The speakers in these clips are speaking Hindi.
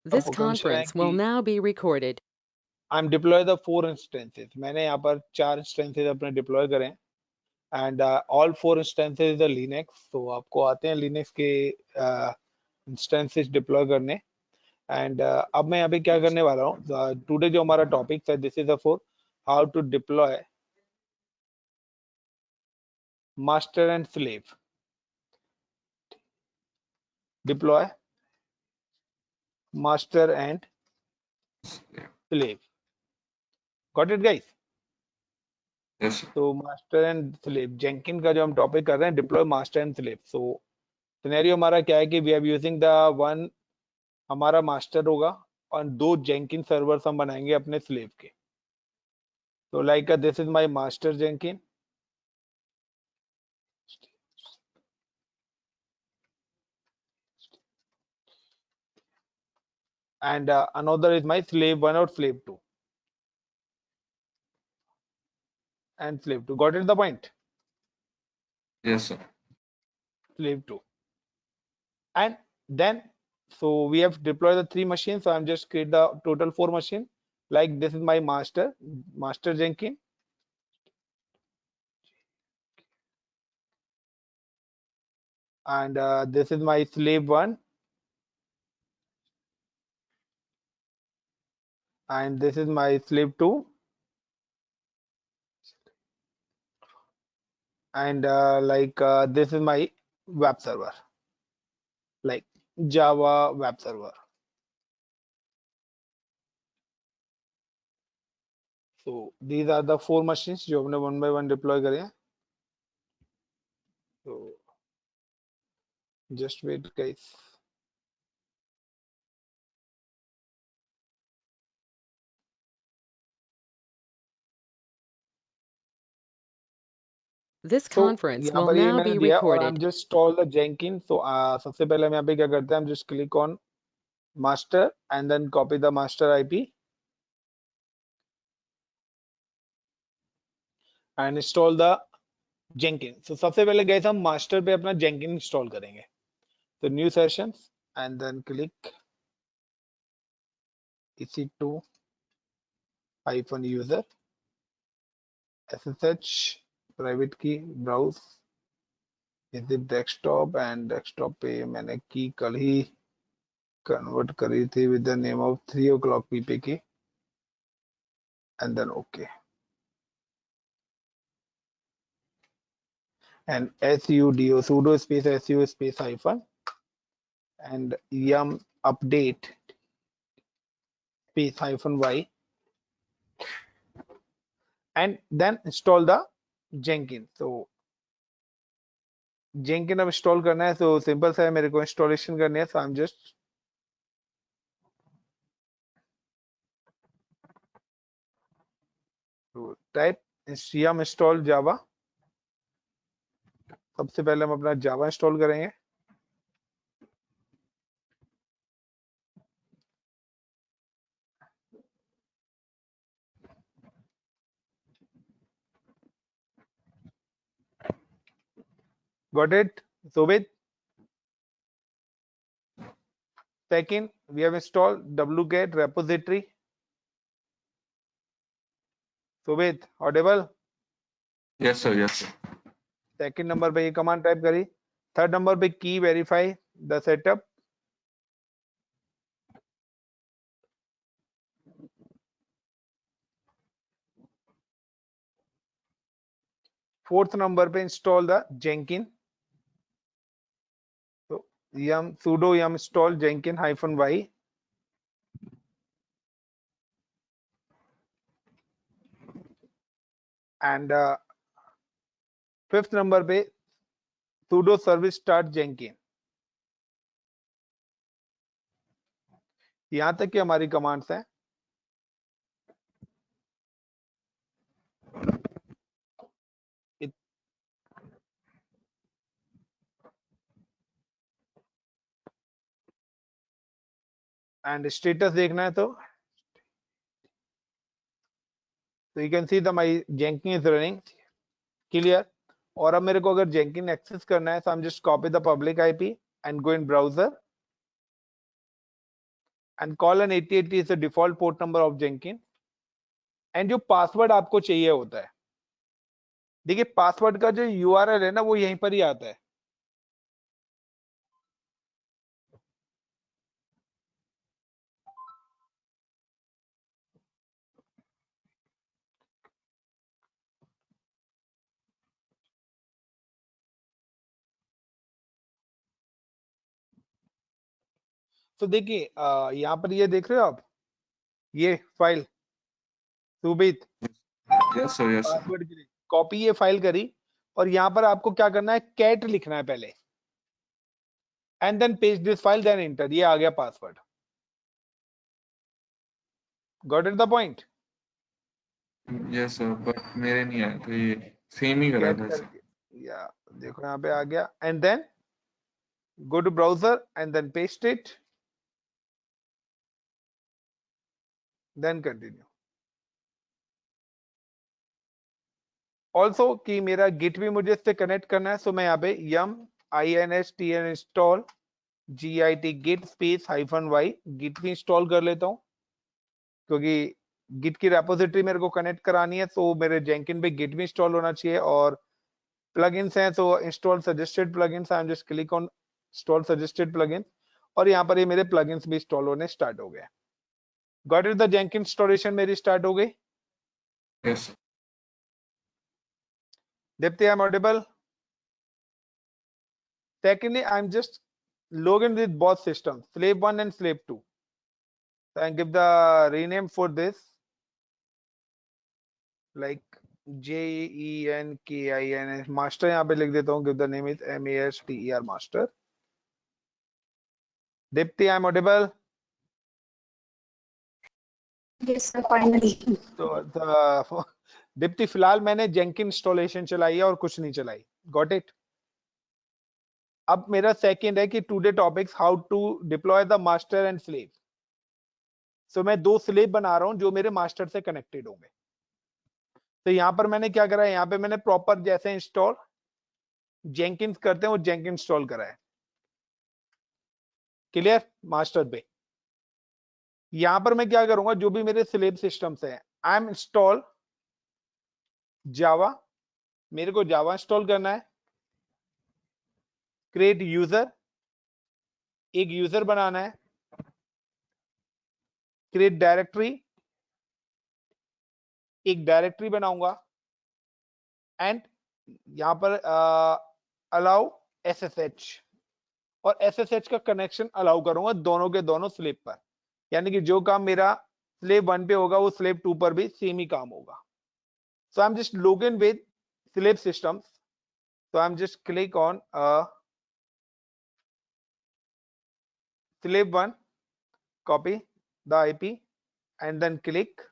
This आपको कंडीशन है conference will कि now be recorded. I am deploy the 4 instances, मैंने यहाँ पर 4 इंस्टेंसेस अपने डिप्लॉय करें and all 4 instances the Linux. तो आपको आते हैं लिनक्स के इंस्टेंसेस डिप्लॉय करने एंड अब मैं यहाँ पे क्या करने वाला हूँ, टुडे जो हमारा टॉपिक है this is the for how to deploy master and slave, deploy master and slave, got it guys. Yes, sir. तो मास्टर एंड स्लेव जेंकिन का जो हम टॉपिक कर रहे हैं, डिप्लॉय master and slave. So scenario हमारा क्या है कि we are using the one, हमारा मास्टर होगा और 2 जेंकिन सर्वर्स हम बनाएंगे अपने स्लेव के। तो like this is my master Jenkins and another is my slave 1 or slave 2 and slave 2, got it the point? Yes, sir. Slave 2 and then so we have deployed the 3 machines, so I'm just create the total 4 machine. Like this is my master Jenkins, and this is my slave 1 and this is my slave 2 and this is my web server, like Java web server. So these are the 4 machines जो हमने 1 by 1 deploy करे हैं. So just wait guys. This तो conference यहाँ will पर ये now मैंने be दिया और I am recorded. Just install the Jenkin. तो सबसे पहले हम यहाँ पे क्या करते हैं, हम just click on master and then copy the master IP and install the Jenkin. तो सबसे पहले गए हम मास्टर पे अपना जेंकिन इंस्टॉल करेंगे। तो new session and then click EC2 -user SSH private key browse is it desktop and desktop पे मैंने की कल ही कन्वर्ट करी थी with the name of 3 o'clock PPK and then OK and sudo space su space hyphen and yum update space hyphen y and then install the Jenkins। तो Jenkins अब इंस्टॉल करना है, तो सिंपल सा है, मेरे को इंस्टॉलेशन करनी है। So I am just type yum install java। सबसे पहले हम अपना जावा इंस्टॉल करेंगे। Got it? So with second, we have installed wget repository। So with audible, Yes, sir. Yes, sir. Second number पे ये कमांड टाइप करी। थर्ड नंबर पे की verify the setup. Fourth number पे इंस्टॉल द जेंकिन। तो yum sudo yum install jenkins -y and fifth number पे sudo service start jenkins। यहां तक की हमारी कमांड्स हैं। एंड स्टेटस देखना है तो you can see the my Jenkins is running clear. और अब मेरे को अगर जेंकिन एक्सेस करना है, तो I am just copy the public IP and go in browser and colon 8080 is the default port number of Jenkins, and जो पासवर्ड आपको चाहिए होता है, देखिए पासवर्ड का जो यूआरएल है ना वो यहीं पर ही आता है। तो देखिए यहाँ पर ये देख रहे हो आप, ये file Subit Yes, sir. Yes, sir. Password के लिए कॉपी ये फाइल करी, और यहाँ पर आपको क्या करना है, कैट लिखना है पहले, and then paste this file, then enter, ये आ गया password. Got it the point? Yes, sir. But मेरे नहीं आया, तो ये सेम ही करा कैट था सर. करके या देखो यहाँ पे आ गया, and then go to browser and then paste it, then continue. Also कि मेरा गिट भी मुझे इससे कनेक्ट करना है, सो मैं यहाँ पे yum instn install git git space -y git भी इंस्टॉल कर लेता हूँ, क्योंकि गिट की रेपोजिटरी मेरे को कनेक्ट करानी है, तो मेरे जेंकिन पे गिट भी इंस्टॉल होना चाहिए। और प्लगइन्स हैं तो install suggested plugins, I am just click on install suggested plugins, और यहाँ पर ये मेरे प्लगइन्स भी इंस्टॉल होने स्टार्ट हो गए। Got it? The Jenkins installation मेरी स्टार्ट हो गई। Yes, sir. Dipti, I'm audible. Secondly, I'm just log in with both systems, slave 1 and slave 2. So I give the rename for this like JENKIN master, यहाँ पे लिख देता हूँ, give the name is MASTER master. Dipti, I'm audible. Yes, sir, finally. तो Dipti, फिलहाल मैंने Jenkins इंस्टॉलेशन चलाई है और कुछ नहीं चलाई। Got it? अब मेरा सेकंड है कि today topics how to deploy the master and slave. So मैं दो स्लेव बना रहा हूं जो मेरे मास्टर से कनेक्टेड होंगे। तो यहाँ पर मैंने क्या करा है, यहाँ पे मैंने प्रॉपर जैसे इंस्टॉल जेंकिन्स करते हैं वो जेंकिन इंस्टॉल करा है। क्लियर? मास्टर पे यहाँ पर मैं क्या करूंगा, जो भी मेरे स्लेव सिस्टम्स हैं, आई एम इंस्टॉल जावा, मेरे को जावा इंस्टॉल करना है। क्रिएट यूजर, एक यूजर बनाना है। क्रिएट डायरेक्टरी, एक डायरेक्टरी बनाऊंगा। एंड यहां पर अलाउ SSH, और SSH का कनेक्शन अलाउ करूंगा दोनों के दोनों स्लेव पर, यानी कि जो काम मेरा स्लेव 1 पे होगा वो स्लेव 2 पर भी सेम ही काम होगा। So I am just log in with slave systems, so I'm just click on slave 1, copy the IP, and then click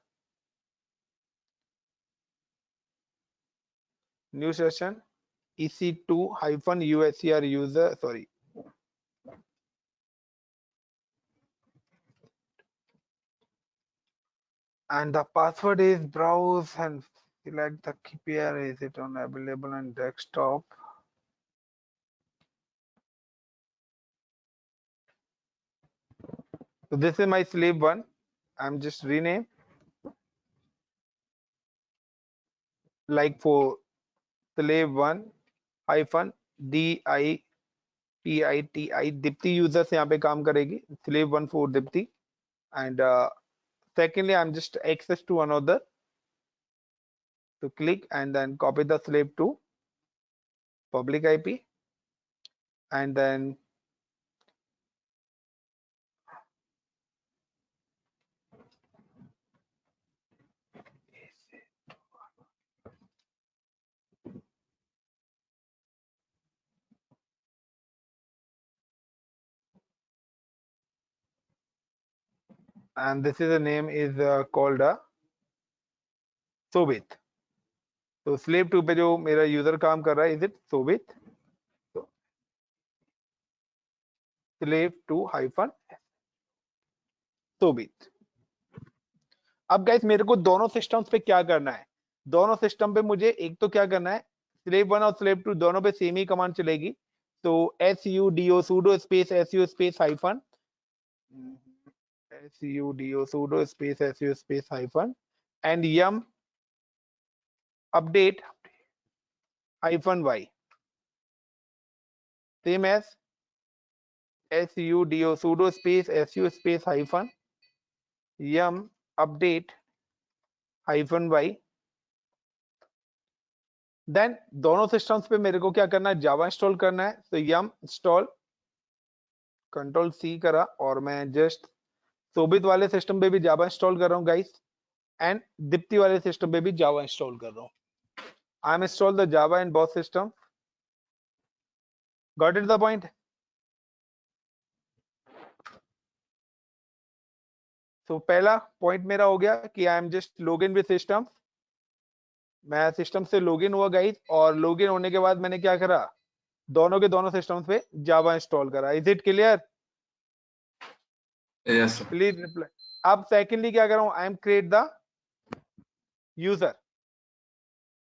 new session EC2-USCR user, sorry, and the password is browse and select the KPR. Is it on available on desktop? So this is my slave 1. I'm just rename like for slave 1 hyphen DIPITI, Dipti user से यहाँ पे काम करेगी, slave 1 for Dipti, and secondly I'm just access to another, to click and then copy the slave to public IP, and then this is the name is called Sobit. तो slave 2 पे जो मेरा यूजर काम कर रहा है, is it Sobit? तो slave 2 hyphen Sobit. अब गाइस मेरे को दोनों सिस्टम्स पे क्या करना है, दोनों सिस्टम पे मुझे एक तो क्या करना है, स्लेव 1 और स्लेव 2 दोनों पे सेम ही कमांड चलेगी। तो sudo sudo space su space hyphen sudo space su space hyphen and yum update hyphen y, same as sudo space su space hyphen yum update hyphen y. Then दोनों सिस्टम्स पे मेरे को क्या करना है, जावा इंस्टॉल करना है. तो यम इंस्टॉल कंट्रोल सी करा और मैं जस्ट शोभित वाले सिस्टम पे भी जावा इंस्टॉल कर रहा हूँ गाइस एंड दीप्ति वाले सिस्टम पे भी जावा इंस्टॉल कर रहा हूँ. I am install the Java in both system. Got it the point. तो पहला पॉइंट मेरा हो गया कि आई am just log in with system. मैं सिस्टम से लॉगिन हुआ गाइस और लॉगिन होने के बाद मैंने क्या करा, दोनों के दोनों सिस्टम्स पे जावा इंस्टॉल करा. Is it clear? Yes sir. Please reply. अब सेकेंडली क्या कर रहा हूं, आई एम क्रिएट द यूजर.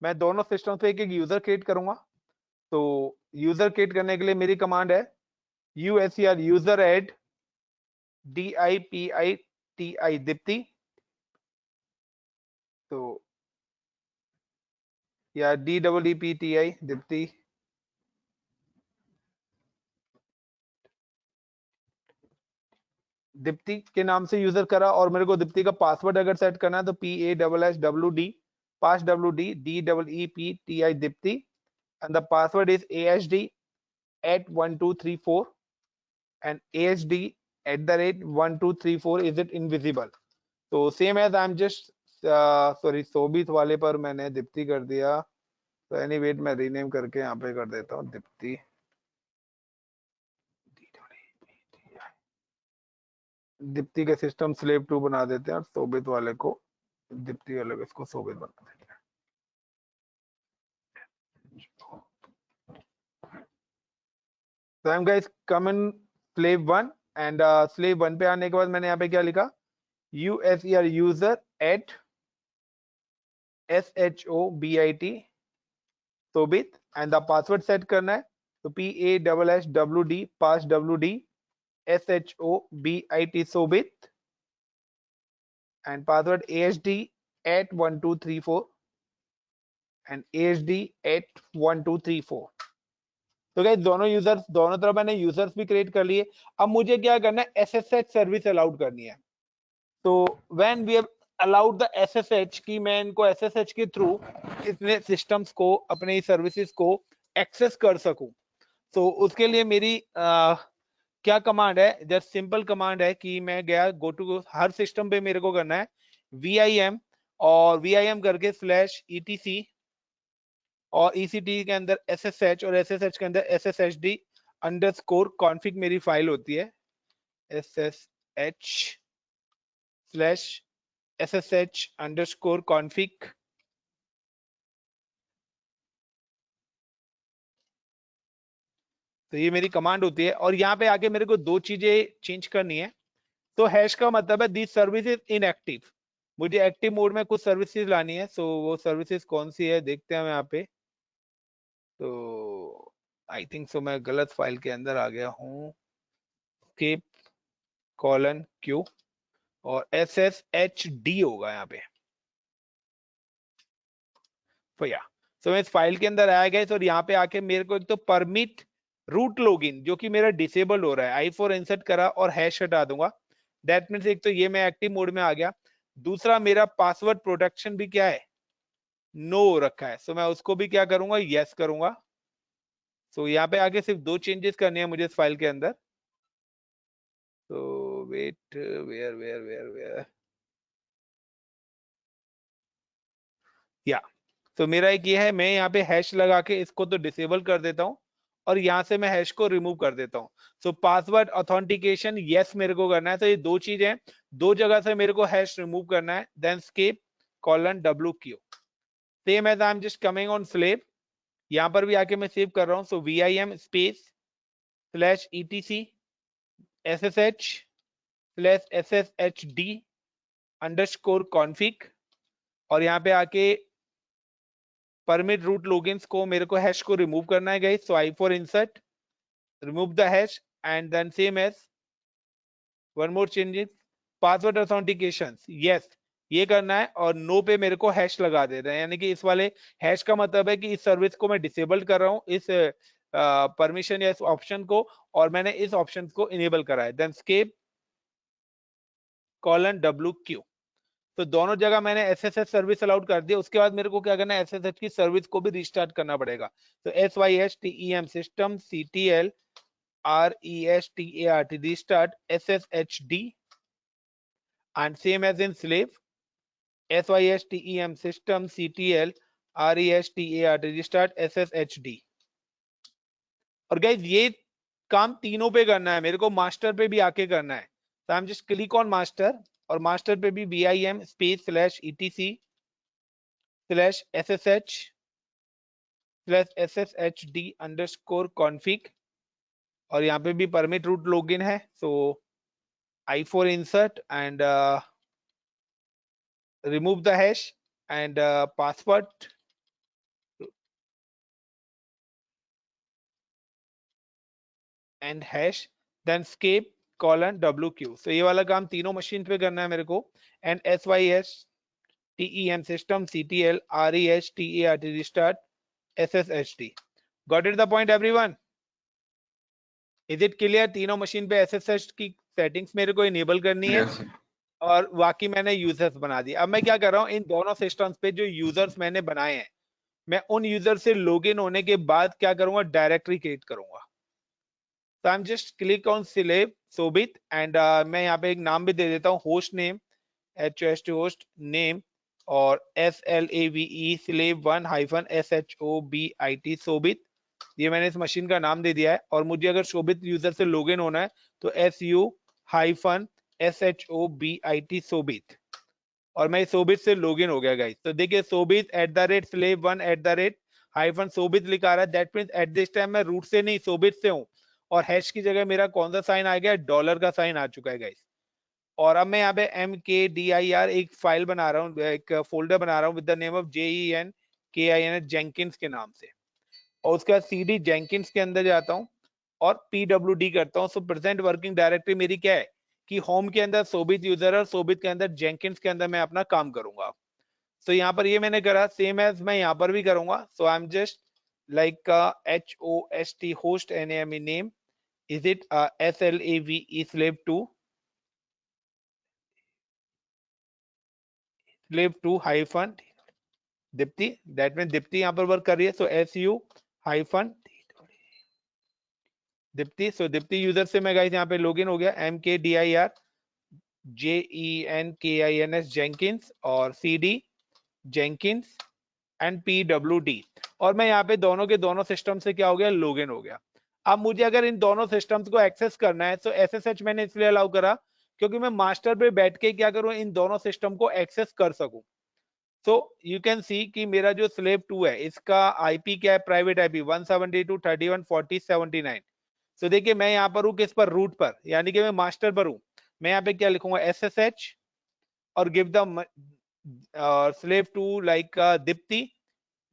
मैं दोनों सिस्टम पे एक एक यूजर क्रिएट करूंगा. तो यूजर क्रिएट करने के लिए मेरी कमांड है USER user add DIPITI Deepti. तो या DEEPTI दीप्ति. दीप्ति के नाम से यूजर करा और मेरे को दीप्ति का पासवर्ड अगर सेट करना है तो PASSWD pass WD DEEPTI Deepti and the password is ASD@1234 and ASD@1234. is it invisible? तो same as I am just sorry Shobhit वाले पर मैंने दीप्ति कर दिया. तो एनी वेट मैं रीनेम करके यहाँ पे कर देता हूँ दीप्ति. दीप्ति के सिस्टम स्लेव 2 बना देते हैं और शोभित वाले को दीप्ति वाले को इसको शोभित बना देते हैं. So I'm guys come in slave 1 and slave 1 पे आने के बाद मैंने यहाँ पे क्या लिखा, USER user at SHOBIT Shobhit and the password set करना है. तो PASSWD pass WD SHOBIT Shobhit and password ASD@1234 and ASD@1234. तो गाइस दोनों यूजर्स, दोनों तरफ मैंने यूजर्स भी क्रिएट कर लिए. अब मुझे क्या करना है, SSH सर्विस अलाउड करनी है. तो when we have allowed the SSH की मैं इनको SSH के थ्रू इतने सिस्टम्स को, अपने सर्विसेज को एक्सेस कर सकूं. तो उसके लिए मेरी क्या कमांड है, जस्ट सिंपल कमांड है कि मैं गया गो टू, हर सिस्टम पे मेरे को करना है VIM और VIM करके /etc और ECT के अंदर SSH और SSH के अंदर SSHD_config मेरी फाइल होती है. SSH/SSH_config. तो ये मेरी कमांड होती है और यहाँ पे आके मेरे को दो चीजें चेंज करनी है. तो हैश का मतलब है दिस सर्विस इज इनएक्टिव. मुझे एक्टिव मोड में कुछ सर्विसेज लानी है. सो वो सर्विसेज कौन सी है देखते हैं हम यहाँ पे. तो आई थिंक सो मैं गलत फाइल के अंदर आ गया हूँ. Q और SSHD होगा यहाँ पे. तो या सो मैं इस फाइल के अंदर आया गया और यहाँ पे आके मेरे को एक तो परमिट रूट लॉगिन जो कि मेरा डिसेबल हो रहा है, I4 इंसर्ट करा और हैश हटा दूंगा. दैट मीन्स एक तो ये मैं एक्टिव मोड में आ गया. दूसरा मेरा पासवर्ड प्रोटेक्शन भी क्या है, नो रखा है. सो मैं उसको भी क्या करूंगा, यस करूंगा. सो यहाँ पे आगे सिर्फ दो चेंजेस करने हैं मुझे इस फाइल के अंदर. तो वेट, वेयर या तो मेरा एक ये है, मैं यहाँ पे हैश लगा के इसको तो डिसेबल कर देता हूँ और यहाँ से मैं हैश को रिमूव कर देता हूँ. सो पासवर्ड ऑथेंटिकेशन यस मेरे को करना है. तो ये दो चीजें हैं, दो जगह से मेरे को हैश रिमूव करना है. Then escape :WQ. Same as I am just coming on slave. यहाँ पर भी आके मैं सेव कर रहा हूँ. सो VIM space /etc SSH/SSHD_config और यहाँ पे आके परमिट रूट लॉगिन्स को मेरे को हैश को रिमूव करना है guys. So I4 insert remove the hash and then same as one more changes password authentication, yes ये करना है, और नो पे मेरे को हैश लगा दे रहे हैं, यानी कि इस वाले हैश का मतलब है कि इस सर्विस को मैं डिसेबल कर रहा हूँ, इस परमिशन या इस ऑप्शन को, और मैंने इस ऑप्शन को इनेबल करा है। देन स्केप :WQ, तो दोनों जगह मैंने SSH सर्विस अलाउड कर दिया। उसके बाद मेरे को क्या करना है, SSH की सर्विस को भी रिस्टार्ट करना पड़ेगा। तो SYSTEM system CTL RESTART restart SSHD, and same as in slave SYSTEM system CTL RESTART restart SSHD। और गाइज ये काम तीनों पे करना है, मेरे को मास्टर पे भी आके करना है। तो I am just click on master, और मास्टर पे भी VIM space/etc/SSHD_config, और यहाँ पे भी परमिट रूट लॉगिन है। सो I4 insert and remove the hash and password and hash, then escape :WQ। so ये वाला काम तीनों मशीन पे करना है मेरे को। and SYSTEM system CTL RESTART restart SSHD। got it the point everyone? is it clear? तीनों मशीन पे SSH की सेटिंग्स मेरे को इनेबल करनी है। Yes, sir. और बाकी मैंने यूजर्स बना दिए। अब मैं क्या कर रहा हूँ, इन दोनों सिस्टम्स पे जो यूजर्स मैंने बनाए हैं, मैं उन यूजर से लॉगिन होने के बाद क्या करूंगा, डायरेक्टरी क्रिएट करूंगा। तो I am just click on slave Sobit, and मैं यहाँ पे एक नाम भी दे देता हूँ, host name HOST host name, और SLAVE slave1-SHOBIT सोबित, ये मैंने इस मशीन का नाम दे दिया है। और मुझे अगर शोभित यूजर से लॉगिन होना है तो SU-SHOBIT सोबित, और मैं सोबित से लॉगिन हो गया गाइस। तो देखिए सोबित @slave1 _ लिखा रहा है, that means at this time मैं रूट से नहीं सोबित से हूं, और हैश की जगह मेरा कौन सा साइन आ गया, डॉलर का साइन आ चुका है गाइस। और अब मैं यहाँ पे MKDIR एक फाइल बना रहा हूँ, एक फोल्डर बना रहा हूँ with the name of JENKINS Jenkins के नाम से, और उसके बाद CD जेंकिंस के अंदर जाता हूँ और PWD करता हूँ। सो प्रेजेंट वर्किंग डायरेक्टरी मेरी क्या है कि होम के अंदर सोबित यूजर और सोबित के अंदर जेंकिंस के अंदर मैं अपना काम करूंगा। तो यहाँ पर ये मैंने करा, सेम एज मैं यहाँ पर भी करूंगा। So I am just like HOST host NAME name, is it SLAVE slave2 slave2 - Deepti, that mean Deepti यहाँ पर वर्क कर रही है। सो SU- दीप्ति, सो दीप्ति यूजर से मैं गाइस यहाँ पे लॉगिन हो गया, MKDIR JENKINS जेंकिंस और CD जेंकिंस एंड PWD, और मैं यहाँ पे दोनों के दोनों सिस्टम से क्या हो गया, लॉगिन हो गया। अब मुझे अगर इन दोनों सिस्टम्स को एक्सेस करना है तो SSH मैंने इसलिए अलाउ करा क्योंकि मैं मास्टर पे बैठ के क्या करूं, इन दोनों सिस्टम को एक्सेस कर सकूं। सो यू कैन सी कि मेरा जो स्लेव 2 है इसका IP क्या है, प्राइवेट IP 172.31.40.79। तो देखिए मैं यहाँ पर हूँ किस पर, रूट पर, यानी कि मैं मास्टर पर हूँ। मैं यहाँ पे क्या लिखूंगा, SSH और give the slave 2 like Deepti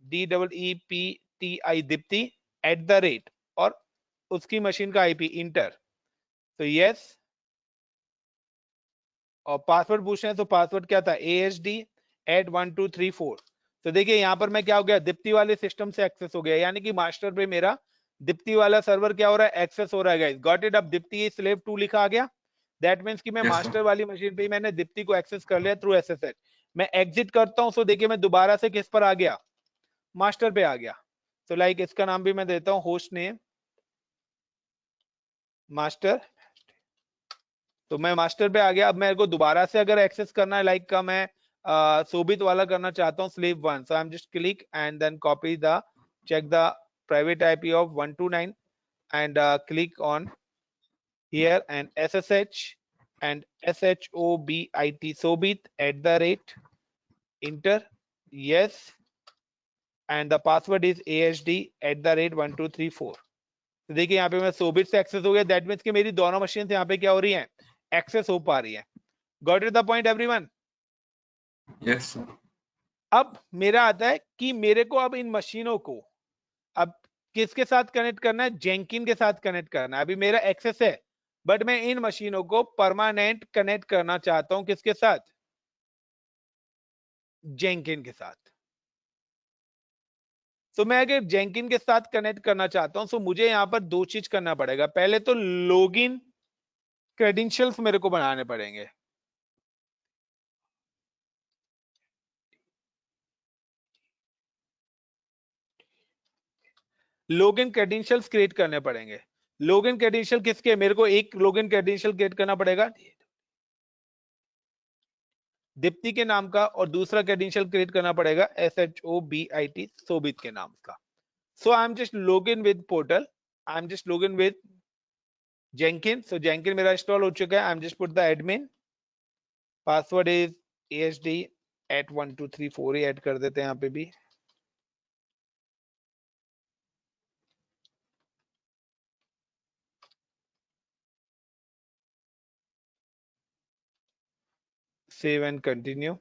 DEEPTI Deepti @ और उसकी मशीन का IP इंटर। तो यस, और पासवर्ड पूछना है तो पासवर्ड क्या था, ASD@1234। तो देखिए यहाँ पर मैं क्या हो गया, दीप्ति वाले सिस्टम से एक्सेस हो गया, यानी कि मास्टर पे मेरा दीप्ति वाला सर्वर क्या हो रहा है, एक्सेस हो रहा है गाइस। Got it? अब दीप्ति स्लेव 2 लिखा आ गया, दैट मींस कि मैं Yes, मास्टर sir. वाली मशीन पे ही मैंने दीप्ति को एक्सेस कर लिया थ्रू SSH। मैं एग्जिट करता हूँ, सो देखिए मैं दोबारा से किस पर आ गया, मास्टर पे आ गया। तो लाइक इसका नाम भी मैं देता हूँ होस्ट नेम मास्टर, तो मैं मास्टर पे आ गया। अब मेरे को दोबारा से अगर एक्सेस करना है लाइक का मैं सोबित वाला करना चाहता हूँ slave 1, so I am just click and then copy the check the private IP of 129 and click on here and SSH and SHOBIT sobit @enter, yes, and the password is ASD@1234। तो देखिए यहाँ पे मैं सोबित से एक्सेस हो गया, दैट मींस कि मेरी दोनों मशीन यहाँ पे क्या हो रही है, एक्सेस हो पा रही है। Got it the point everyone? Yes, sir. अब मेरा आता है कि मेरे को अब इन मशीनों को अब किसके साथ कनेक्ट करना है, जेंकिन के साथ कनेक्ट करना है। अभी मेरा एक्सेस है, बट मैं इन मशीनों को परमानेंट कनेक्ट करना चाहता हूं किसके साथ, जेंकिन के साथ। तो मैं अगर जेंकिन के साथ कनेक्ट करना चाहता हूं तो मुझे यहां पर दो चीज करना पड़ेगा। पहले तो लॉगिन क्रेडेंशियल्स मेरे को बनाने पड़ेंगे। लॉगिन क्रेडेंशियल्स क्रिएट करने पड़ेंगे। लॉगिन क्रेडेंशियल किसके, मेरे को एक लॉगिन क्रेडेंशियल क्रिएट करना पड़ेगा दीप्ति के नाम का, और दूसरा क्रेडेंशियल क्रिएट करना पड़ेगा SHOBIT शोभित के नाम का। So I am just login with portal, I am just login with Jenkin. So Jenkin मेरा इंस्टॉल हो चुका है। I am just put the admin, password is ASD@1234 ही ऐड कर देते हैं यहाँ पे भी। Save and continue.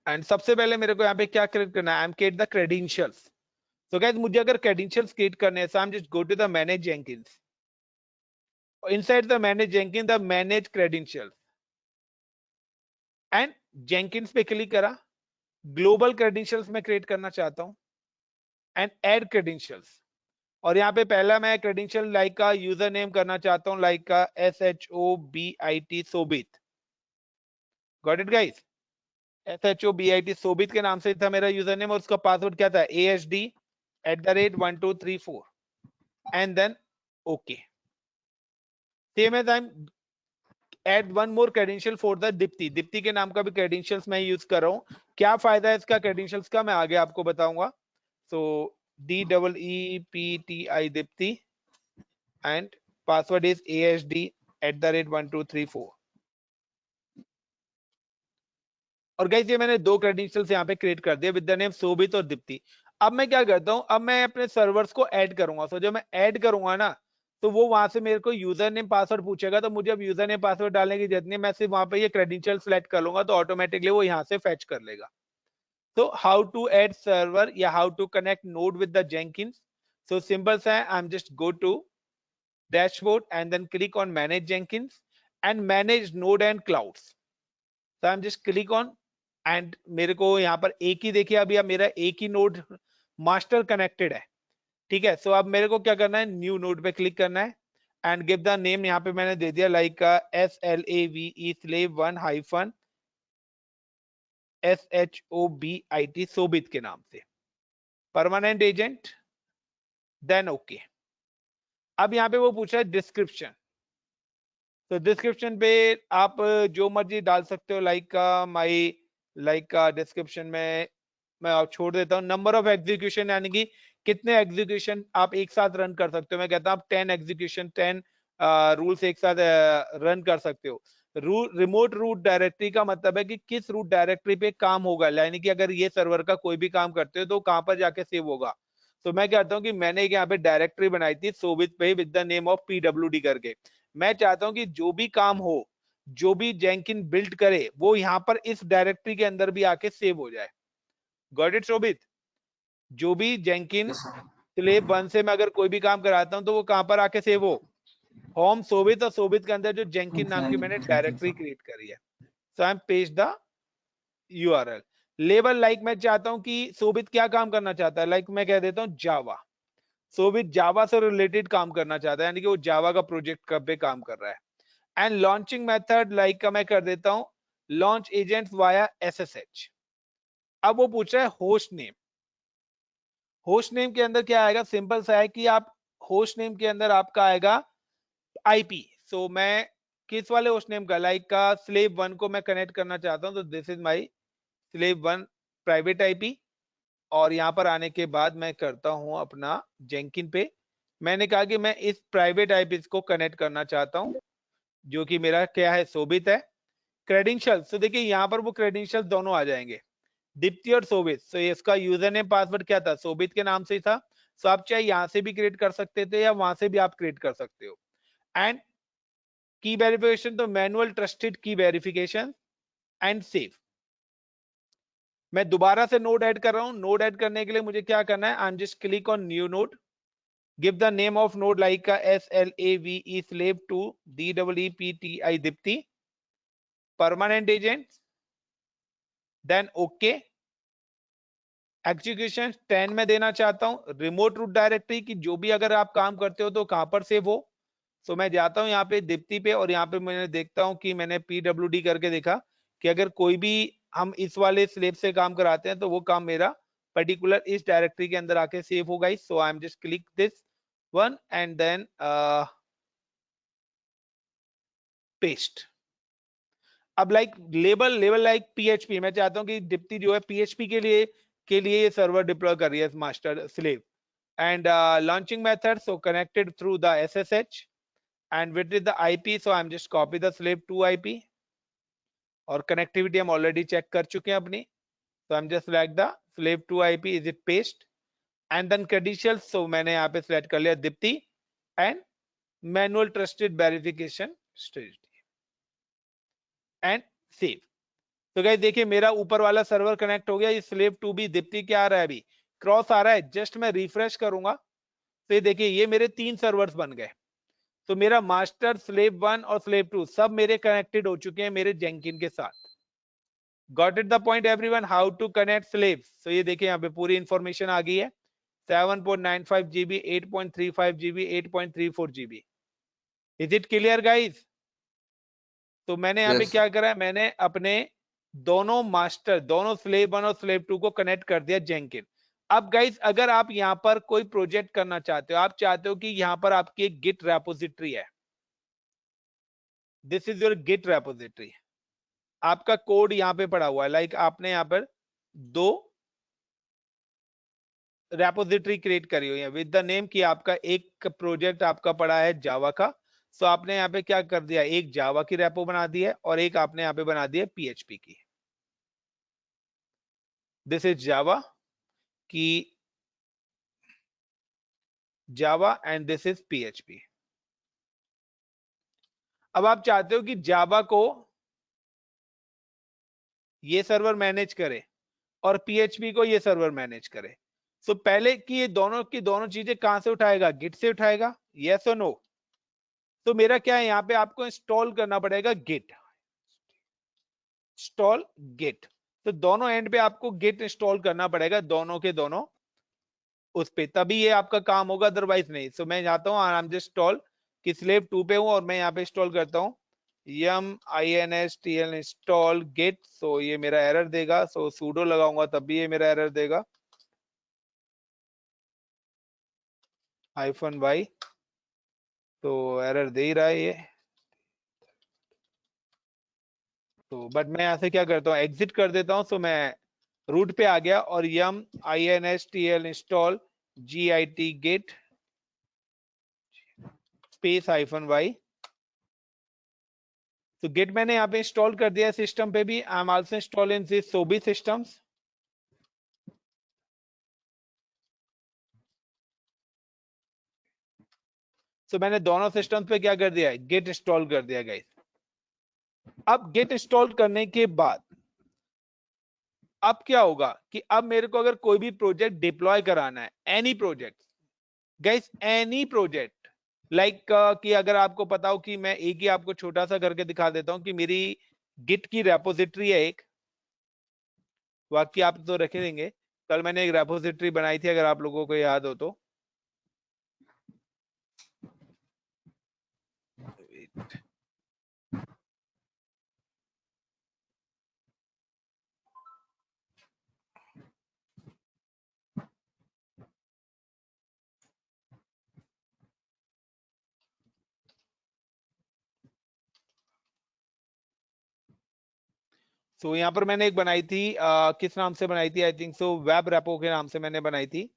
एंड सबसे पहले मेरे को यहाँ पे क्या क्रिएट करना है, I am create the credentials. तो गाइस मुझे अगर क्रेडेंशियल्स क्रिएट करने हैं, so I am just go to the manage Jenkins, inside the manage jenkins the manage credentials and Jenkins पे क्लिक करा। ग्लोबल क्रेडेंशियल्स में क्रिएट करना चाहता हूं एंड ऐड क्रेडेंशियल्स। और यहाँ पे पहला मैं क्रेडेंशियल लाइक का यूजर नेम करना चाहता हूं, लाइक का SHOBIT Shobhit. Got it guys, SHOBIT शोभित के नाम से था मेरा यूजर नेम, और उसका पासवर्ड क्या था, ASD@1234 and then okay. Same as I am add one more credential for the Deepti. Deepti के नाम का भी क्रेडेंशियल्स मैं यूज कर रहा हूँ। क्या फायदा है इसका क्रेडेंशियल्स का, मैं आगे आपको बताऊंगा। सो DEEPTI Deepti and password is ASD@1234। और गाइस ये मैंने दो क्रेडेंशियल्स यहाँ पे क्रिएट कर दिए विद द नेम शोभित और दीप्ति। अब मैं क्या करता हूँ, अब मैं अपने सर्वर्स को ऐड करूंगा। सो जब मैं ऐड करूंगा ना, तो वो वहां से मेरे को यूजर नेम पासवर्ड पूछेगा, तो मुझे अब यूजर नेम पासवर्ड डालने की जरूरत नहीं, मैं सिर्फ वहां पे ये क्रेडेंशियल सेलेक्ट कर लूंगा, तो ऑटोमेटिकली वो यहाँ से फेच कर लेगा। तो how to add server or how to connect node with the Jenkins. So simple सा है, I am just go to dashboard and then click on manage Jenkins and manage node and clouds. So I am just click on and मेरे को यहाँ पर एक ही, देखिए अभी अब मेरा एक ही नोड मास्टर कनेक्टेड है, ठीक है। सो अब मेरे को क्या करना है, न्यू नोड पे क्लिक करना है एंड गिव द नेम, यहाँ पे मैंने दे दिया like SLAVE slave1 hyphen SHOBIT शोभित के नाम से, परमानेंट एजेंट, देन ओके। अब यहाँ पे वो पूछा है डिस्क्रिप्शन, तो डिस्क्रिप्शन पे आप जो मर्जी डाल सकते हो, लाइक का माई, लाइक का डिस्क्रिप्शन में मैं आप छोड़ देता हूँ नंबर ऑफ एग्जीक्यूशन, यानी कि कितने एग्जीक्यूशन आप एक साथ रन कर सकते हो। मैं कहता हूँ 10 एग्जीक्यूशन, 10 रूल्स एक साथ रन कर सकते हो। रिमोट रूट डायरेक्टरी का मतलब है कि किस रूट डायरेक्टरी पे काम होगा, यानी कि अगर ये सर्वर का कोई भी काम करते हो तो कहां पर जाके सेव होगा। तो मैं कहता हूँ कि मैंने यहाँ पे डायरेक्टरी बनाई थी शोभित पे with the name of PWD करके। मैं चाहता हूँ कि जो भी काम हो, जो भी जेंकिन बिल्ड करे, वो यहाँ पर इस डायरेक्टरी के अंदर भी आके सेव हो जाए। गॉट इट शोभित, जो भी जेंकिन स्लेव 1 से मैं अगर कोई भी काम कराता हूं तो वो कहां पर आके सेव हो, होम शोभित, और शोभित के अंदर जो जेंकिन नाम की मैंने डायरेक्टरी क्रिएट करी है। So I am paste the URL label, like मैं चाहता हूं कि शोभित क्या काम करना चाहता है, लाइक मैं कह देता हूं जावा। शोभित जावा से रिलेटेड काम करना चाहता है, यानी कि वो जावा का प्रोजेक्ट कब पे काम कर रहा है। एंड लॉन्चिंग मेथड लाइक का मैं कर देता हूं लॉन्च एजेंट्स वाया SSH। अब वो पूछ रहा है होस्ट नेम। होस्ट नेम के अंदर क्या आएगा, सिंपल सा है कि आप होस्ट नेम के अंदर आपका आएगा IP। सो मैं किस वाले होस्ट नेम का, लाइक का slave1 को मैं कनेक्ट करना चाहता हूं, तो this is my slave1 private IP। और यहाँ पर आने के बाद मैं करता हूं अपना जेंकिन पे, मैंने कहा कि मैं इस प्राइवेट IP को कनेक्ट करना चाहता हूं, जो कि मेरा क्या है, शोभित है। क्रेडेंशियल्स, तो देखिए यहाँ पर वो क्रेडेंशियल्स दोनों आ जाएंगे, दीप्ति और शोभित। सो इसका यूजर नेम पासवर्ड क्या था, शोभित के नाम से ही था। सो आप चाहे यहां से भी क्रिएट कर सकते थे या वहां से भी आप क्रिएट कर सकते हो। एंड की वेरिफिकेशन, तो मैनुअल ट्रस्टेड की वेरिफिकेशन एंड सेव। मैं दोबारा से नोड ऐड कर रहा हूं। नोड ऐड करने के लिए मुझे क्या करना है, I am just click on new node, Give the name of node like SLAVE slave to DEEPTI Dipti. Permanent agent. Then OK. Execution 10 में देना चाहता हूं रिमोट रूट डायरेक्टरी की जो भी अगर आप काम करते हो तो कहां पर सेव हो। सो मैं जाता हूं यहाँ पे दीप्ति पे और यहाँ पे मैंने देखता हूं कि मैंने PWD करके देखा कि अगर कोई भी हम इस वाले स्लेब से काम कराते हैं तो वो काम मेरा पर्टिकुलर इस डायरेक्टरी के अंदर आके सेव होगा। So I am just click this one and then paste. अब लाइक लेबल लाइक PHP मैं चाहता हूं कि दीप्ति जो है PHP के लिए ये सर्वर डिप्लॉय कर रही है master slave and launching method so connected through the SSH and with the IP so I'm just copy the slave 2 IP और connectivity हम already check कर चुके हैं अपनी so I'm just select the slave 2 IP is it paste and then credentials so मैंने यहाँ पे select कर लिया Deepti and manual trusted verification strategy and save। तो गाइस देखिए मेरा ऊपर वाला सर्वर कनेक्ट हो गया। ये स्लेव 2 भी दीप्ति क्या आ रहा है अभी क्रॉस आ रहा है। जस्ट मैं रिफ्रेश करूंगा तो ये देखिए ये मेरे 3 सर्वर्स बन गए। तो मेरा मास्टर स्लेव 1 और स्लेव 2 सब मेरे कनेक्टेड हो चुके हैं मेरे जेंकिन के साथ। Got it the point everyone how to connect slaves. तो ये देखिए यहाँ पे पूरी इंफॉर्मेशन आ गई है 7.95 GB 8.35 GB 8.34 GB। Is it clear guys. तो मैंने यहाँ पे Yes. क्या करा है मैंने अपने दोनों मास्टर दोनों स्लेव 1 और स्लेव 2 को कनेक्ट कर दिया जेंकिन। अब गाइस अगर आप यहाँ पर कोई प्रोजेक्ट करना चाहते हो आप चाहते हो कि यहाँ पर आपकी एक गिट रेपोजिटरी है this is your git repository आपका कोड यहाँ पे पड़ा हुआ है लाइक आपने यहाँ पर 2 रेपोजिटरी क्रिएट करी हुई है विद द नेम कि आपका एक प्रोजेक्ट आपका पड़ा है जावा का। सो आपने यहाँ पे क्या कर दिया एक जावा की रेपो बना दी है और एक आपने यहाँ पे बना दी है PHP की। दिस इज जावा की Java and this is PHP। अब आप चाहते हो कि जावा को ये सर्वर मैनेज करे और PHP को ये सर्वर मैनेज करे। सो पहले कि ये दोनों की दोनों चीजें कहां से उठाएगा गिट से उठाएगा यस और नो। तो मेरा क्या है यहाँ पे आपको इंस्टॉल करना पड़ेगा गिट इंस्टॉल गिट। तो दोनों एंड पे आपको गिट इंस्टॉल करना पड़ेगा दोनों के दोनों उस पे तभी ये आपका काम होगा अदरवाइज नहीं। सो मैं जाता हूँ आराम से इंस्टॉल कि स्लेव 2 पे हूँ और मैं यहाँ पे इंस्टॉल करता हूँ yum-install इंस्टॉल गिट। सो ये मेरा एरर देगा सो sudo लगाऊंगा तब भी ये मेरा एरर देगा -y तो एरर दे ही रहा है ये। तो बट मैं यहाँ से क्या करता हूँ एग्जिट कर देता हूँ। सो मैं रूट पे आ गया और yum-install install git git space -y तो गिट मैंने यहाँ पे इंस्टॉल कर दिया सिस्टम पे भी। I am also install in this सोबी सिस्टम्स। सो मैंने दोनों सिस्टम्स पे क्या कर दिया है गिट इंस्टॉल कर दिया गाइस। अब गिट इंस्टॉल करने के बाद अब क्या होगा कि अब मेरे को अगर कोई भी प्रोजेक्ट डिप्लॉय कराना है any project guys any project like कि अगर आपको पता हो कि मैं एक ही आपको छोटा सा करके दिखा देता हूं कि मेरी गिट की रेपोजिटरी है एक बाकी आप तो रखे देंगे। कल मैंने एक रेपोजिटरी बनाई थी अगर आप लोगों को याद हो तो सो यहाँ पर मैंने एक बनाई थी किस नाम से बनाई थी I think so web repo के नाम से मैंने बनाई थी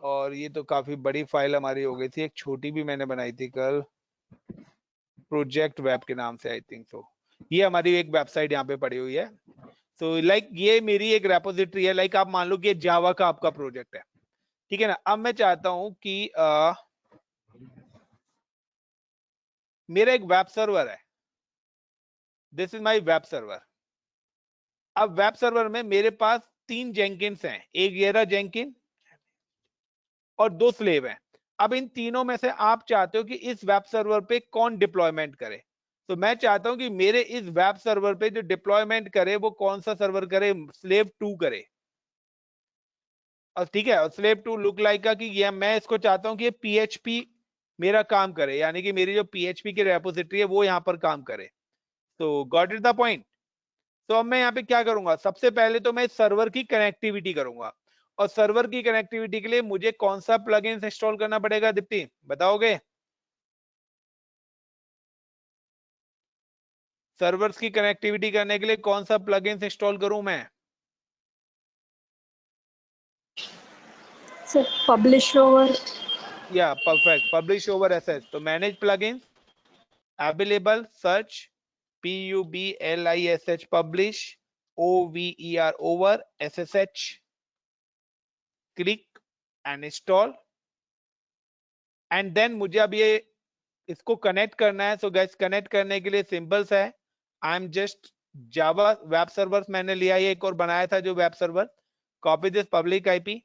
और ये तो काफी बड़ी फाइल हमारी हो गई थी। एक छोटी भी मैंने बनाई थी कल प्रोजेक्ट वेब के नाम से आई थिंक सो ये हमारी एक वेबसाइट यहाँ पे पड़ी हुई है। सो लाइक ये मेरी एक रेपोजिटरी है लाइक आप मान लो कि जावा का आपका प्रोजेक्ट है ठीक है ना। अब मैं चाहता हूं कि मेरा एक वेब सर्वर है this is my web server. अब वेब सर्वर में मेरे पास 3 जेंकिन्स हैं एक ये रहा जेंकिन और 2 स्लेव हैं। अब इन तीनों में से आप चाहते हो कि इस वेब सर्वर पे कौन डिप्लॉयमेंट करे। तो मैं चाहता हूं कि मेरे इस वेब सर्वर पे जो डिप्लॉयमेंट करे वो कौन सा सर्वर करे, स्लेव 2 करे। और ठीक है, और स्लेव 2 लुक लाइक का कि ये मैं इसको चाहता हूं कि ये PHP मेरा काम करे, यानी कि मेरी जो PHP की रेपोजिटरी है वो यहाँ पर काम करे। तो गॉट इट द पॉइंट। तो अब मैं यहाँ पे क्या करूंगा, सबसे पहले तो मैं सर्वर की कनेक्टिविटी करूंगा, और सर्वर की कनेक्टिविटी के लिए मुझे कौन सा प्लगइन्स इंस्टॉल करना पड़ेगा दीप्ति, बताओगे? सर्वर्स की कनेक्टिविटी करने के लिए कौन सा प्लगइन्स इंस्टॉल करूं मैं? Sir, publish over. या परफेक्ट, पब्लिश ओवर एसएस। तो manage plugins, available, search, PUBLISH, publish, OVER, over, SSH, click and install. And then मुझे अब ये इसको कनेक्ट करना है। सो गाइस, कनेक्ट करने के लिए सिंपल्स है, I am just Java web server मैंने लिया, ये एक और बनाया था जो web server. Copy this public IP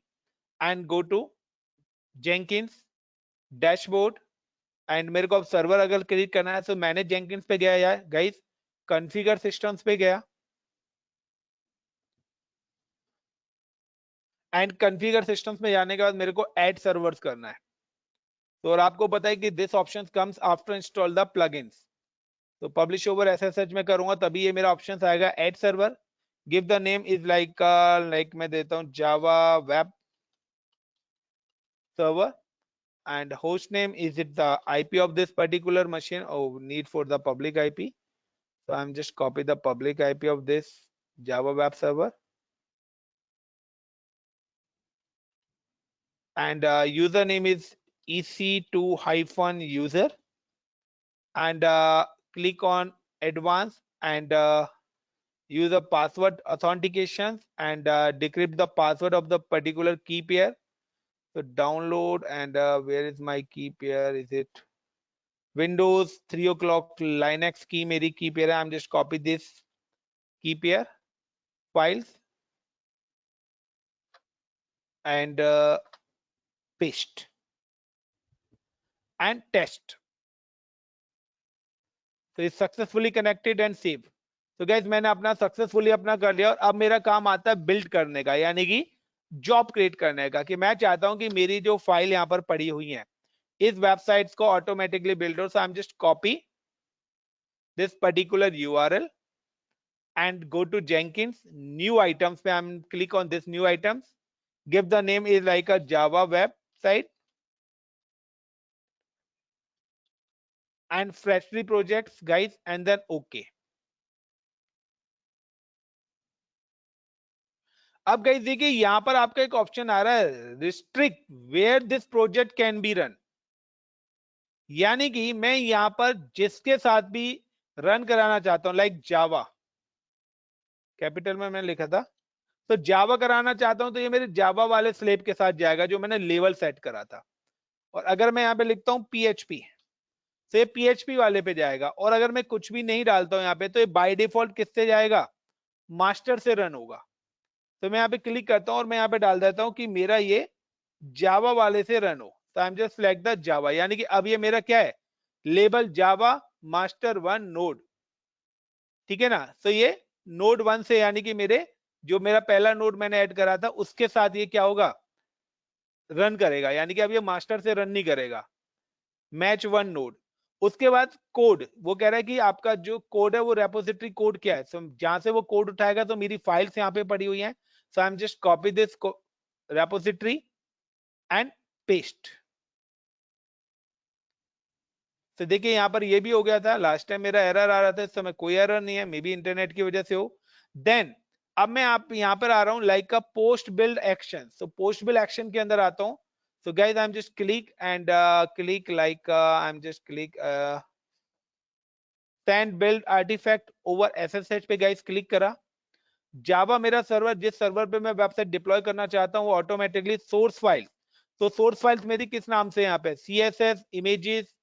and go to Jenkins dashboard. And मेरे को अब सर्वर अगर क्लिक करना है तो मैंने जेंकिंस पे गया यार गाइस, कॉन्फ़िगर सिस्टम्स पे गया, एंड कॉन्फ़िगर सिस्टम्स में जाने के बाद मेरे को ऐड सर्वर्स करना है। तो और आपको पता है कि this option comes after install the plugins. तो पब्लिश ओवर SSH में करूंगा तभी ये मेरा ऑप्शन आएगा add server. Give the name is like मैं देता हूं जावा web server, and host name is it the IP of this particular machine or need for the public IP. So I'm just copy the public IP of this Java web server, and username is EC2-user, and click on advanced, and use a password authentication, and decrypt the password of the particular key pair. So download, and where is my key pair? Is it Windows 3 o'clock Linux key मेरी key pair है. I'm just copy this key pair files and paste and test. So it's successfully connected and save. तो guys मैंने अपना सक्सेसफुली अपना कर लिया, और अब मेरा काम आता है बिल्ड करने का, यानी कि जॉब क्रिएट करने का, कि मैं चाहता हूं कि मेरी जो फाइल यहाँ पर पड़ी हुई है इस वेबसाइट्स को ऑटोमेटिकली बिल्ड हो। So I am just copy this particular URL and go to Jenkins new items पे I'm click on this new items, give the name is like a Java website and freshly projects guys, and then OK. अब गाइस देखिए यहां पर आपका एक ऑप्शन आ रहा है restrict where this project can be run, यानी कि मैं यहां पर जिसके साथ भी रन कराना चाहता हूं, लाइक जावा, कैपिटल में मैंने लिखा था, तो जावा कराना चाहता हूं तो ये मेरे जावा वाले स्लेब के साथ जाएगा जो मैंने लेवल सेट करा था। और अगर मैं यहाँ पे लिखता हूँ PHP, तो ये PHP वाले पे जाएगा। और अगर मैं कुछ भी नहीं डालता हूँ यहाँ पे तो ये बाय डिफॉल्ट किससे जाएगा, मास्टर से रन होगा। तो मैं यहाँ पे क्लिक करता हूँ और मैं यहाँ पे डाल देता हूँ कि मेरा ये जावा वाले से रन हो। तो I am just select the Java, यानी कि अब ये मेरा क्या है, लेबल जावा मास्टर 1 नोड, ठीक है ना। तो ये नोड 1 से, यानी कि मेरे जो मेरा पहला नोड मैंने ऐड करा था उसके साथ ये क्या होगा, रन करेगा, यानी कि अब ये मास्टर से रन नहीं करेगा, मैच 1 नोड। उसके बाद कोड, वो कह रहा है कि आपका जो कोड है वो रेपोजिटरी कोड क्या है, so, जहां से वो कोड उठाएगा तो मेरी फाइल्स यहाँ पे पड़ी हुई हैं। So I am just copy this repository and paste. तो देखिए यहाँ पर ये भी हो गया था, लास्ट टाइम मेरा एरर आ रहा था, इस समय कोई एरर नहीं है, मे बी इंटरनेट की वजह से हो। देन अब मैं आप यहाँ पर आ रहा हूँ लाइक अ post build action. So post build action के अंदर आता हूँ। So guys, I'm just click and click like I'm just click send build artifact over SSH पे guys क्लिक करा। जावा मेरा सर्वर, जिस सर्वर पे मैं वेबसाइट डिप्लॉय करना चाहता हूँ वो ऑटोमेटिकली सोर्स फाइल, तो सोर्स फाइल्स मेरी किस नाम से यहाँ पे CSS इमेजेस,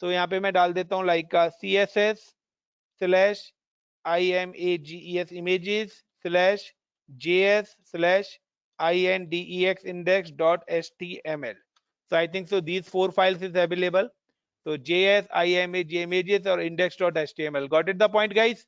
तो यहाँ पे मैं डाल देता हूँ like CSS/IMAGES images/JS/INDEX index.html। So I think so these 4 files is available. So JS, IMage, images or index.html. Got it the point guys?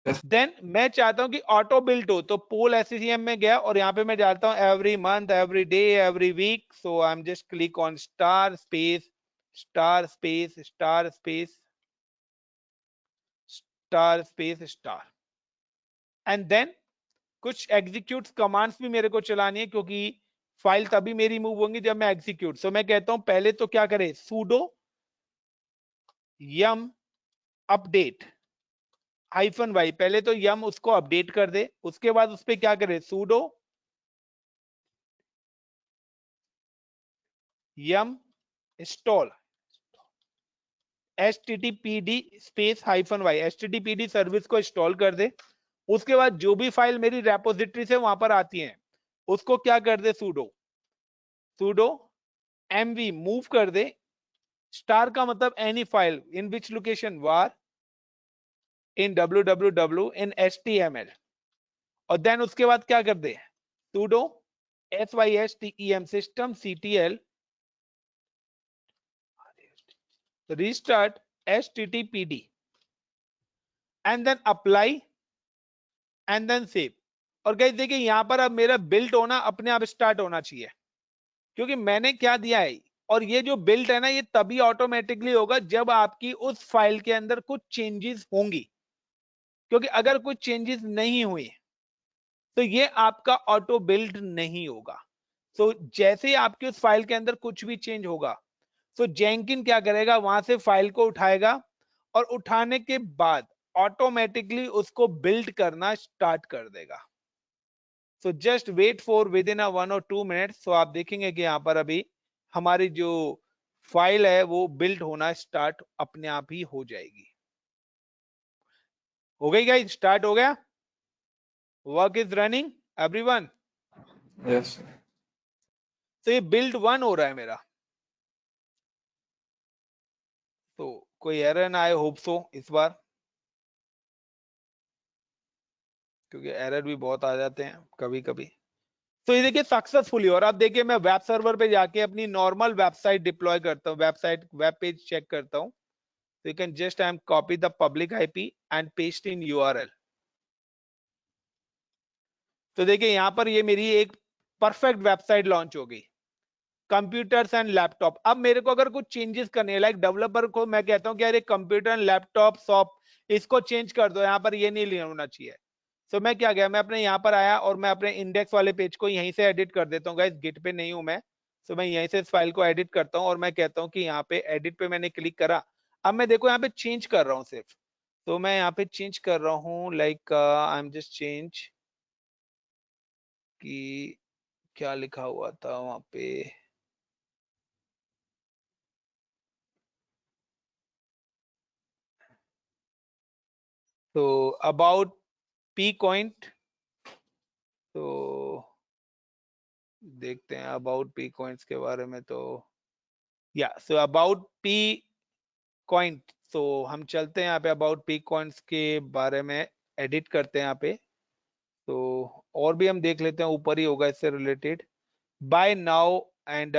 Yes. Then मैं चाहता हूं कि ऑटो बिल्ट हो, तो पोल SCCM में गया और यहाँ पे मैं डालता हूं every month, every day, every week. So I am just click on star space star space star space star space star and then कुछ एग्जीक्यूट कमांड्स भी मेरे को चलानी है क्योंकि फाइल तभी मेरी मूव होंगी जब मैं एग्जीक्यूट. सो मैं कहता हूं पहले तो क्या करे, sudo yum अपडेट -y. पहले तो yum उसको अपडेट कर दे, उसके बाद उस पे क्या करे, sudo yum install httpd space -y. httpd service को इंस्टॉल कर दे. उसके बाद जो भी फाइल मेरी रेपोजिटरी से वहां पर आती है उसको क्या कर दे, sudo mv मूव कर दे. स्टार का मतलब any file in which location, var in www in html. और देन उसके बाद क्या कर दे, sudo system systemctl restart httpd and then apply and then save. और गाइस देखिए यहां पर अब मेरा बिल्ट होना अपने आप स्टार्ट होना चाहिए क्योंकि मैंने क्या दिया है. और ये जो बिल्ट है ना, ये तभी ऑटोमेटिकली होगा जब आपकी उस फाइल के अंदर कुछ चेंजेस होंगी, क्योंकि अगर कुछ चेंजेस नहीं हुए तो ये आपका ऑटो बिल्ड नहीं होगा. तो जैसे ही आपकी उस फाइल के अंदर कुछ भी चेंज होगा तो जेंकिन क्या करेगा, वहां से फाइल को उठाएगा और उठाने के बाद ऑटोमेटिकली उसको बिल्ड करना स्टार्ट कर देगा. So just wait for within 1 or 2 minutes. तो आप देखेंगे कि यहाँ पर अभी हमारी जो फाइल है वो बिल्ड होना स्टार्ट अपने आप ही हो जाएगी. हो गई गाइस, स्टार्ट हो गया, work is running everyone. Yes. तो ये बिल्ड 1 हो रहा है मेरा. तो कोई एरर ना आए, होप सो इस बार, क्योंकि एरर भी बहुत आ जाते हैं कभी कभी. तो ये देखिए सक्सेसफुली. और अब देखिए मैं वेब सर्वर पे जाके अपनी नॉर्मल वेबसाइट डिप्लॉय करता हूँ, वेबसाइट वेब पेज चेक करता हूँ. तो you can just I am copy the public IP and paste in URL. तो देखिए यहाँ पर ये मेरी एक परफेक्ट वेबसाइट लॉन्च हो गई, कंप्यूटर्स एंड लैपटॉप. अब मेरे को अगर कुछ चेंजेस करने हैं, लाइक डेवलपर को मैं कहता हूँ कि यार कंप्यूटर एंड लैपटॉप शॉप इसको चेंज कर दो, यहाँ पर ये नहीं होना चाहिए. तो मैं क्या गया, मैं अपने यहाँ पर आया और मैं अपने इंडेक्स वाले पेज को यहीं से एडिट कर देता हूँ. गाइस गिट पे नहीं हूं मैं, तो मैं यहीं से इस फाइल को एडिट करता हूँ और मैं कहता हूँ कि यहाँ पे एडिट पे मैंने क्लिक करा. अब मैं देखो यहाँ पे चेंज कर रहा हूँ सिर्फ. तो मैं यहाँ पे चेंज कर रहा हूँ, like I am just change कि क्या लिखा हुआ था वहां पे. तो अबाउट पी कॉइंट, तो देखते हैं अबाउट पी कॉइंट्स के बारे में. तो या सो अबाउट पी कॉइंट, तो हम चलते हैं यहाँ पे अबाउट पी कॉइंट्स के बारे में एडिट करते हैं यहाँ पे. तो और भी हम देख लेते हैं, ऊपर ही होगा इससे related. Buy now and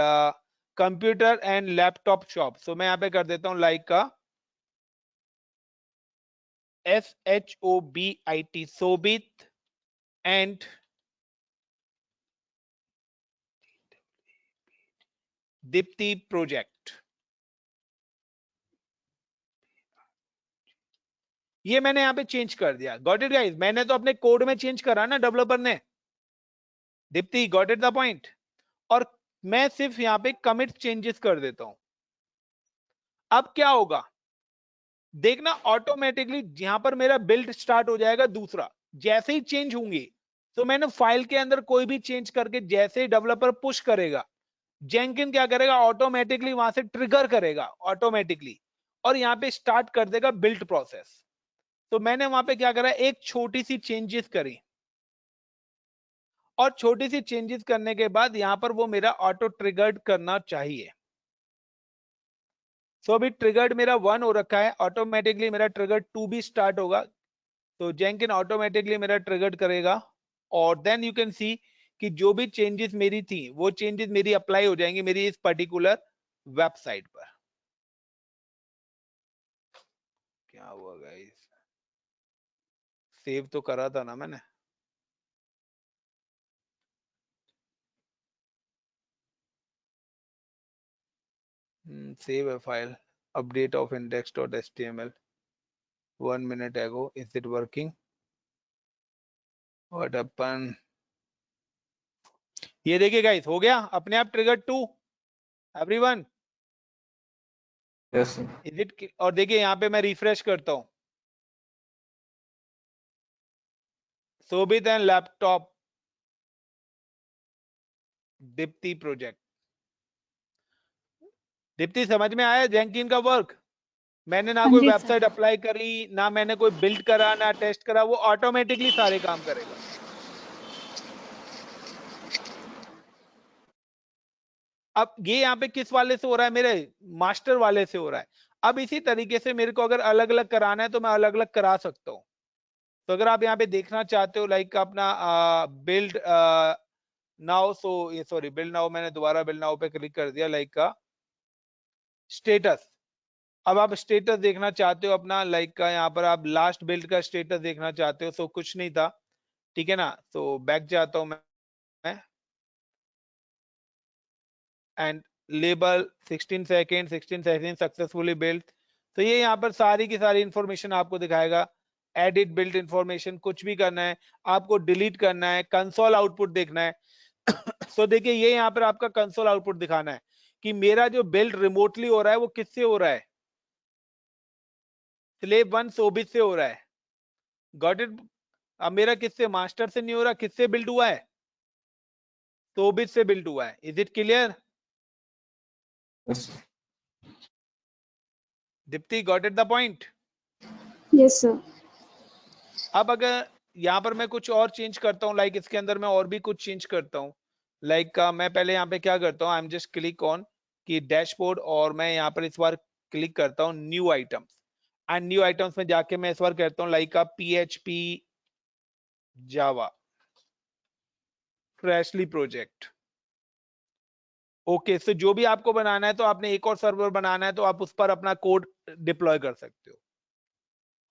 computer and laptop shop. So मैं यहाँ पे कर देता हूँ लाइक का SHOBIT, Sobit and Deepti project. ये मैंने यहाँ पे चेंज कर दिया. गॉट इट गाइस, मैंने तो अपने कोड में चेंज करा ना, डेवलपर ने. Deepti got it the point. और मैं सिर्फ यहाँ पे कमिट चेंजेस कर देता हूं. अब क्या होगा देखना, ऑटोमेटिकली यहां पर मेरा बिल्ड स्टार्ट हो जाएगा. दूसरा, जैसे ही चेंज होंगे तो मैंने फाइल के अंदर कोई भी चेंज करके जैसे ही डेवलपर पुश करेगा, जेंकिन क्या करेगा, ऑटोमेटिकली वहां से ट्रिगर करेगा ऑटोमेटिकली और यहाँ पे स्टार्ट कर देगा बिल्ड प्रोसेस. तो मैंने वहां पे क्या करा, एक छोटी सी चेंजेस करी और छोटी सी चेंजेस करने के बाद यहां पर वो मेरा ऑटो ट्रिगर्ड करना चाहिए. सो अभी ट्रिगर्ड मेरा 1 हो रखा है, ऑटोमेटिकली मेरा ट्रिगर्ड 2 भी स्टार्ट होगा. तो जेंकिन ऑटोमेटिकली मेरा ट्रिगर्ड करेगा और देन यू कैन सी कि जो भी चेंजेस मेरी थी वो चेंजेस मेरी अप्लाई हो जाएंगी मेरी इस पर्टिकुलर वेबसाइट पर। क्या हुआ गाइस, सेव तो करा था ना मैंने। Save a file, update of index.html 1 minute ago. Is it working? What happened? ये देखिए गाइस, हो गया अपने आप trigger to everyone. Yes sir. Is it? और देखिए यहाँ पे मैं रिफ्रेश करता हूँ, Shobhit and laptop Deepti project. Deepti समझ में आया जेंकिन का वर्क? मैंने ना हाँ कोई जी वेबसाइट सर। अप्लाई करी, ना मैंने कोई बिल्ड करा, ना टेस्ट करा, वो ऑटोमेटिकली सारे काम करेगा। अब ये यहाँ पे किस वाले से हो रहा है? मेरे मास्टर वाले से हो रहा है। अब इसी तरीके से मेरे को अगर अलग अलग कराना है तो मैं अलग अलग करा सकता हूँ। तो अगर आप यहाँ पे देखना चाहते हो लाइक अपना बिल्ड नाउ, सो ये सॉरी बिल्ड नाउ, मैंने दोबारा बिल्ड नाउ पे क्लिक कर दिया, लाइक का स्टेटस। अब आप स्टेटस देखना चाहते हो अपना, लाइक का यहाँ पर आप लास्ट बिल्ड का स्टेटस देखना चाहते हो। सो कुछ नहीं था, ठीक है ना। तो बैक जाता हूं मैं and label 16 second successfully build. तो ये यहाँ पर सारी की सारी इंफॉर्मेशन आपको दिखाएगा। एडिट बिल्ड इंफॉर्मेशन, कुछ भी करना है आपको, डिलीट करना है, कंसोल आउटपुट देखना है। सो देखिए ये यहाँ पर आपका कंसोल आउटपुट दिखाना है कि मेरा जो बिल्ड रिमोटली हो रहा है वो किससे हो रहा है? स्लेव 1 शोभित से हो रहा है। Got it? अब मेरा किससे, मास्टर से नहीं हो रहा, किससे बिल्ड हुआ है? शोभित से बिल्ड हुआ है। Is it clear? Yes Deepti, got it the point? Yes sir. अब अगर यहाँ पर मैं कुछ और चेंज करता हूँ, लाइक इसके अंदर मैं और भी कुछ चेंज करता हूँ, लाइक मैं पहले यहाँ पे क्या करता हूँ, आई एम जस्ट क्लिक ऑन कि डैशबोर्ड, और मैं यहाँ पर इस बार क्लिक करता हूँ new items. And new items में जाके मैं इस बार कहता हूँ लाइक PHP जावा फ्रेशली प्रोजेक्ट। ओके, सो जो भी आपको बनाना है, तो आपने एक और सर्वर बनाना है तो आप उस पर अपना कोड डिप्लॉय कर सकते हो।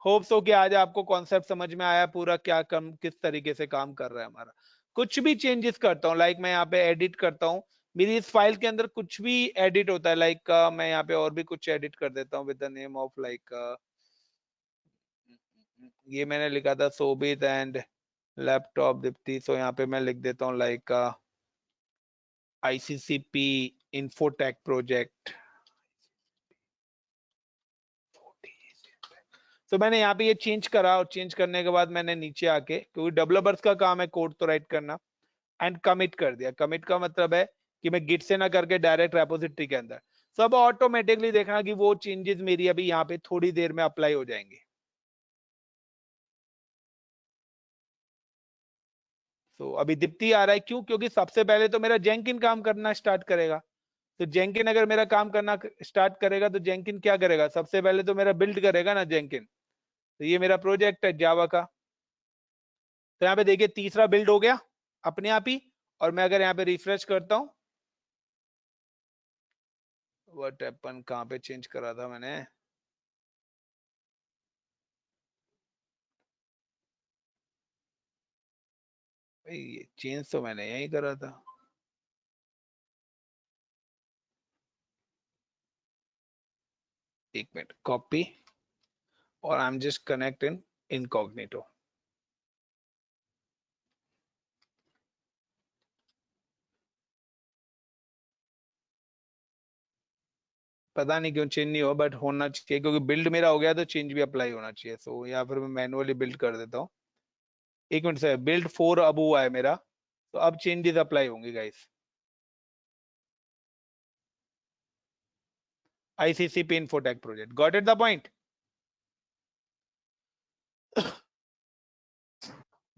होप सो कि आज आपको कॉन्सेप्ट समझ में आया पूरा, क्या कम किस तरीके से काम कर रहा है हमारा। कुछ भी चेंजेस करता हूँ, लाइक मैं यहाँ पे एडिट करता हूँ, मेरी इस फाइल के अंदर कुछ भी एडिट होता है, लाइक मैं यहाँ पे और भी कुछ एडिट कर देता हूँ with the name of like ये मैंने लिखा था शोभित एंड लैपटॉप दीप्ति। सो यहाँ पे मैं लिख देता हूँ लाइक ICCP इन्फोटेक प्रोजेक्ट। तो मैंने यहाँ पे ये चेंज करा, और चेंज करने के बाद मैंने नीचे आके, क्योंकि डेवलपर्स का काम है कोड तो राइट करना, एंड कमिट कर दिया। कमिट का मतलब है कि मैं गिट से ना करके डायरेक्ट रेपोजिटरी के अंदर, सब ऑटोमेटिकली देखना कि वो चेंजेस मेरी अभी यहाँ पे थोड़ी देर में अप्लाई हो जाएंगे। तो अभी दीप्ति आ रहा है, क्यों? क्योंकि सबसे पहले तो मेरा जेंकिन काम करना स्टार्ट करेगा। तो जेंकिन अगर मेरा काम करना स्टार्ट करेगा तो जेंकिन क्या करेगा? सबसे पहले तो मेरा बिल्ड करेगा ना जेंकिन। तो ये मेरा प्रोजेक्ट है जावा का। तो यहाँ पे देखिए तीसरा बिल्ड हो गया अपने आप ही। और मैं अगर यहाँ पे रिफ्रेश करता हूँ, व्हाट हैपन, कहाँ पे चेंज करा था मैंने? ये चेंज तो मैंने यही करा था। एक मिनट, कॉपी, और आई am just connect in incognito. पता नहीं क्यों चेंज नहीं हुआ, बट होना चाहिए, क्योंकि बिल्ड मेरा हो गया तो चेंज भी अप्लाई होना चाहिए। सो या फिर मैं मैनुअली बिल्ड कर देता हूँ। एक मिनट से, बिल्ड 4 अब हुआ है मेरा, तो अब चेंजेस अप्लाई होंगे guys. ICCP Infotech project, got it the point?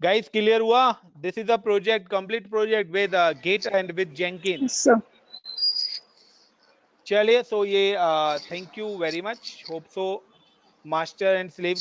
Guys clear हुआ? This is a project, complete project with Git and with Jenkins। Yes sir. चलिए, सो ये thank you very much. Hope so master and slave